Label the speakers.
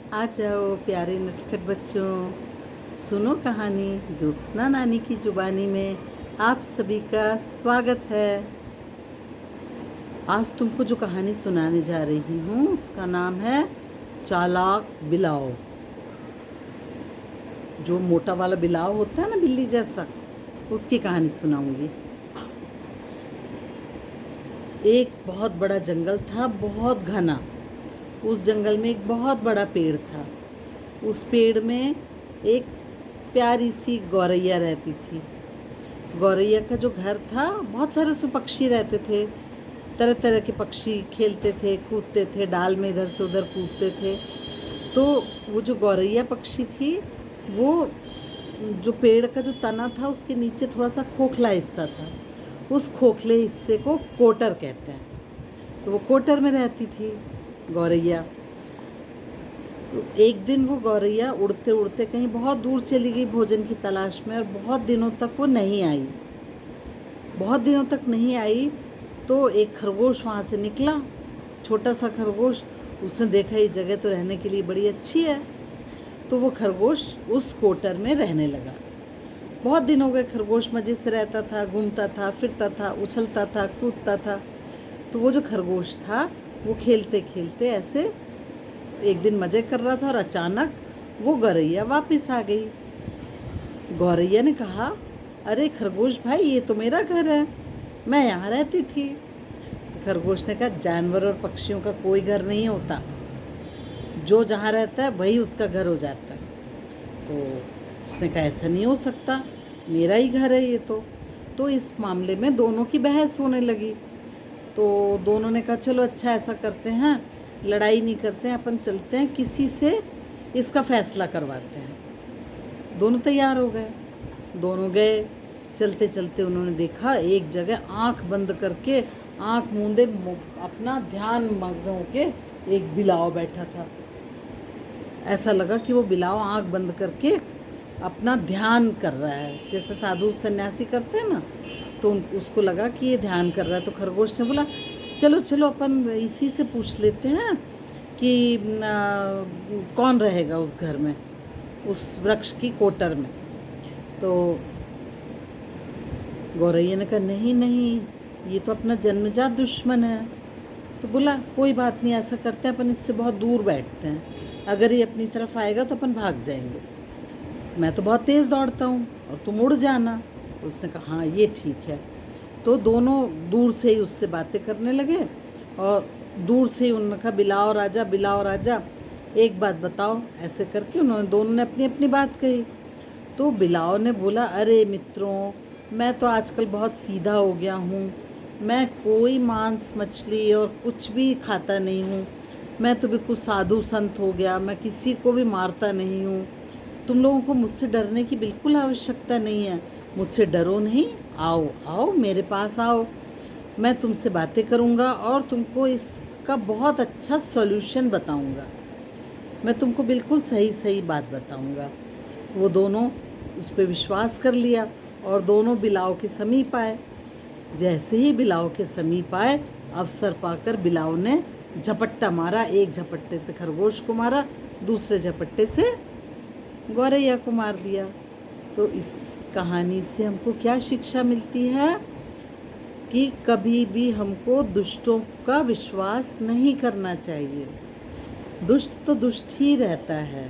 Speaker 1: आ जाओ प्यारे नटखट बच्चों, सुनो कहानी ज्योत्सना नानी की जुबानी में। आप सभी का स्वागत है। आज तुमको जो कहानी सुनाने जा रही हूँ उसका नाम है चालाक बिलाव। जो मोटा वाला बिलाव होता है ना, बिल्ली जैसा, उसकी कहानी सुनाऊंगी। एक बहुत बड़ा जंगल था, बहुत घना। उस जंगल में एक बहुत बड़ा पेड़ था। उस पेड़ में एक प्यारी सी गौरैया रहती थी। गौरैया का जो घर था, बहुत सारे उसमें पक्षी रहते थे। तरह तरह के पक्षी खेलते थे, कूदते थे, डाल में इधर से उधर कूदते थे। तो वो जो गौरैया पक्षी थी, वो जो पेड़ का जो तना था उसके नीचे थोड़ा सा खोखला हिस्सा था। उस खोखले हिस्से को कोटर कहते हैं। तो वो कोटर में रहती थी गौरैया। तो एक दिन वो गौरैया उड़ते उड़ते कहीं बहुत दूर चली गई भोजन की तलाश में, और बहुत दिनों तक वो नहीं आई। बहुत दिनों तक नहीं आई तो एक खरगोश वहाँ से निकला, छोटा सा खरगोश। उसने देखा ये जगह तो रहने के लिए बड़ी अच्छी है। तो वो खरगोश उस कोटर में रहने लगा। बहुत दिन हो गए, खरगोश मज़े से रहता था, घूमता था, फिरता था, उछलता था, कूदता था। तो वो जो खरगोश था वो खेलते खेलते ऐसे एक दिन मज़े कर रहा था, और अचानक वो गौरैया वापस आ गई। गौरैया ने कहा, अरे खरगोश भाई, ये तो मेरा घर है, मैं यहाँ रहती थी। तो खरगोश ने कहा, जानवर और पक्षियों का कोई घर नहीं होता, जो जहाँ रहता है वही उसका घर हो जाता है। तो उसने कहा, ऐसा नहीं हो सकता, मेरा ही घर है ये तो इस मामले में दोनों की बहस होने लगी। तो दोनों ने कहा, चलो अच्छा ऐसा करते हैं, लड़ाई नहीं करते हैं, अपन चलते हैं किसी से इसका फैसला करवाते हैं। दोनों तैयार हो गए, दोनों गए। चलते चलते उन्होंने देखा एक जगह आंख बंद करके, आंख मूंदे अपना ध्यान मग्न होके एक बिलाव बैठा था। ऐसा लगा कि वो बिलाव आंख बंद करके अपना ध्यान कर रहा है, जैसे साधु सन्यासी करते हैं ना। तो उसको लगा कि ये ध्यान कर रहा है। तो खरगोश ने बोला, चलो चलो अपन इसी से पूछ लेते हैं कि कौन रहेगा उस घर में, उस वृक्ष की कोटर में। तो गौरैया ने कहा, नहीं नहीं, ये तो अपना जन्मजात दुश्मन है। तो बोला, कोई बात नहीं, ऐसा करते हैं अपन इससे बहुत दूर बैठते हैं, अगर ये अपनी तरफ आएगा तो अपन भाग जाएंगे। मैं तो बहुत तेज़ दौड़ता हूँ और तुम उड़ जाना। तो उसने कहा, हाँ ये ठीक है। तो दोनों दूर से ही उससे बातें करने लगे, और दूर से ही उन्होंने कहा, बिलाव राजा, बिलाव राजा, एक बात बताओ। ऐसे करके उन्होंने दोनों ने अपनी अपनी बात कही। तो बिलाव ने बोला, अरे मित्रों, मैं तो आजकल बहुत सीधा हो गया हूँ, मैं कोई मांस मछली और कुछ भी खाता नहीं हूँ, मैं तो बिल्कुल साधु संत हो गया, मैं किसी को भी मारता नहीं हूँ। तुम लोगों को मुझसे डरने की बिल्कुल आवश्यकता नहीं है, मुझसे डरो नहीं, आओ आओ मेरे पास आओ, मैं तुमसे बातें करूँगा और तुमको इसका बहुत अच्छा सॉल्यूशन बताऊँगा, मैं तुमको बिल्कुल सही सही बात बताऊँगा। वो दोनों उस पर विश्वास कर लिया और दोनों बिलाव के समीप आए। जैसे ही बिलाव के समीप आए, अवसर पाकर बिलाव ने झपट्टा मारा। एक झपट्टे से खरगोश को मारा, दूसरे झपट्टे से गौरैया को मार दिया। तो इस कहानी से हमको क्या शिक्षा मिलती है कि कभी भी हमको दुष्टों का विश्वास नहीं करना चाहिए। दुष्ट तो दुष्ट ही रहता है।